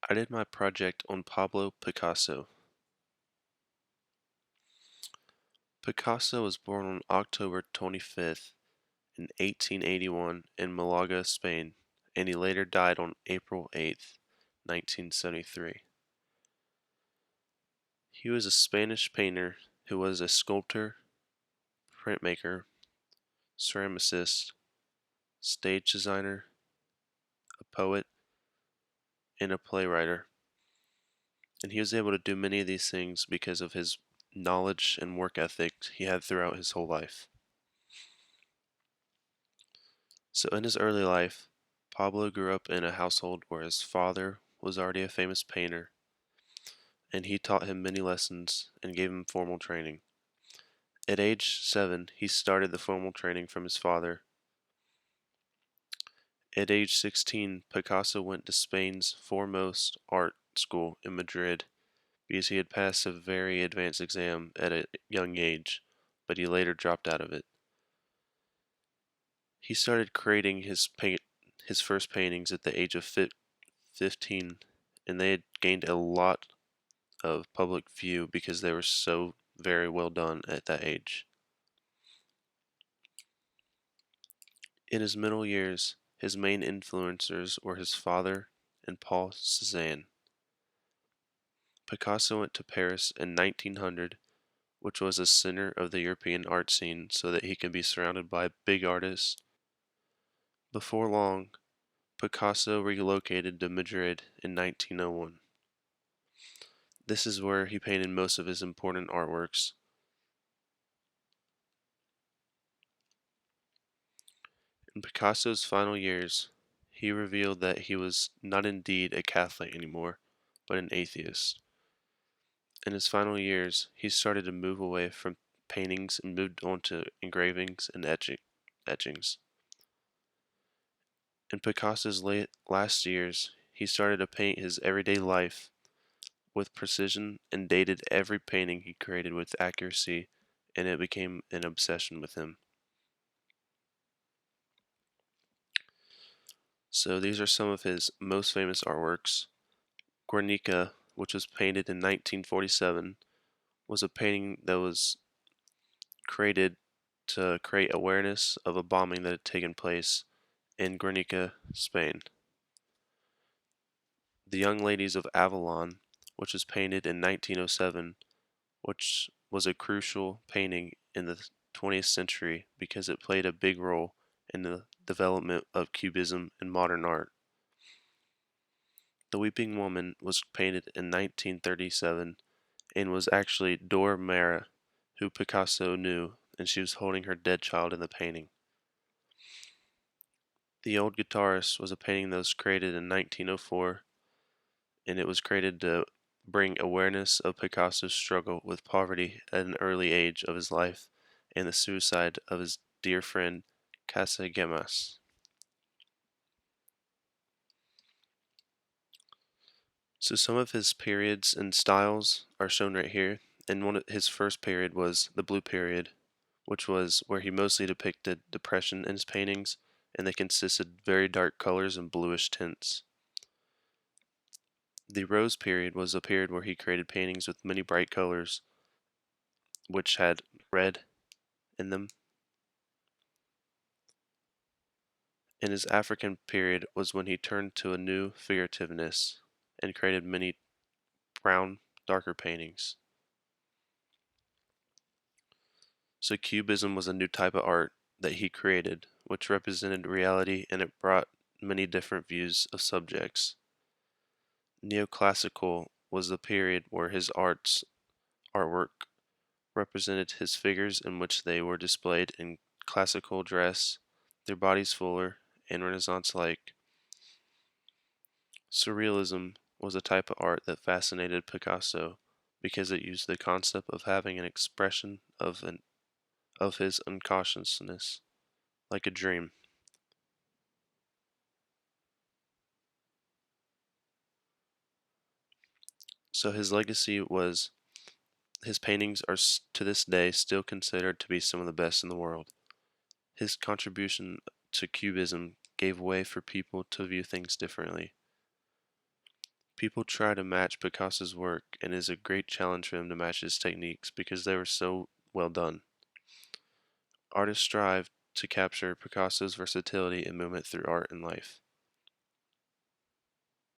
I did my project on Pablo Picasso. Picasso was born on October 25th in 1881 in Malaga, Spain, and he later died on April 8th, 1973. He was a Spanish painter who was a sculptor, printmaker, ceramicist, stage designer, a poet, and a playwright. And he was able to do many of these things because of his knowledge and work ethic he had throughout his whole life. So in his early life, Pablo grew up in a household where his father was already a famous painter, and he taught him many lessons and gave him formal training. At age 7, he started the formal training from his father. At age 16, Picasso went to Spain's foremost art school in Madrid because he had passed a very advanced exam at a young age, but he later dropped out of it. He started creating his first paintings at the age of 15, and they had gained a lot of public view because they were so very well done at that age. In his middle years, his main influencers were his father and Paul Cézanne. Picasso went to Paris in 1900, which was a center of the European art scene, so that he could be surrounded by big artists. Before long, Picasso relocated to Madrid in 1901. This is where he painted most of his important artworks. In Picasso's final years, he revealed that he was not indeed a Catholic anymore, but an atheist. In his final years, he started to move away from paintings and moved on to engravings and etchings. In Picasso's last years, he started to paint his everyday life with precision and dated every painting he created with accuracy, and it became an obsession with him. So these are some of his most famous artworks. Guernica, which was painted in 1947, was a painting that was created to create awareness of a bombing that had taken place in Guernica, Spain. The Young Ladies of Avalon, which was painted in 1907, which was a crucial painting in the 20th century because it played a big role in the development of Cubism in modern art. The Weeping Woman was painted in 1937 and was actually Dora Mara, who Picasso knew, and she was holding her dead child in the painting. The Old Guitarist was a painting that was created in 1904, and it was created to bring awareness of Picasso's struggle with poverty at an early age of his life and the suicide of his dear friend Casagemas. So some of his periods and styles are shown right here, and one of his first period was the Blue Period, which was where he mostly depicted depression in his paintings, and they consisted very dark colors and bluish tints. The Rose Period was a period where he created paintings with many bright colors, which had red in them. And his African period was when he turned to a new figurativeness and created many brown, darker paintings. So Cubism was a new type of art that he created, which represented reality and it brought many different views of subjects. Neoclassical was the period where his artwork represented his figures in which they were displayed in classical dress, their bodies fuller and Renaissance-like. Surrealism was a type of art that fascinated Picasso because it used the concept of having an expression of his unconsciousness, like a dream. So his legacy was his paintings are to this day still considered to be some of the best in the world. His contribution to Cubism gave way for people to view things differently. People try to match Picasso's work, and it is a great challenge for him to match his techniques because they were so well done. Artists strive to capture Picasso's versatility and movement through art and life.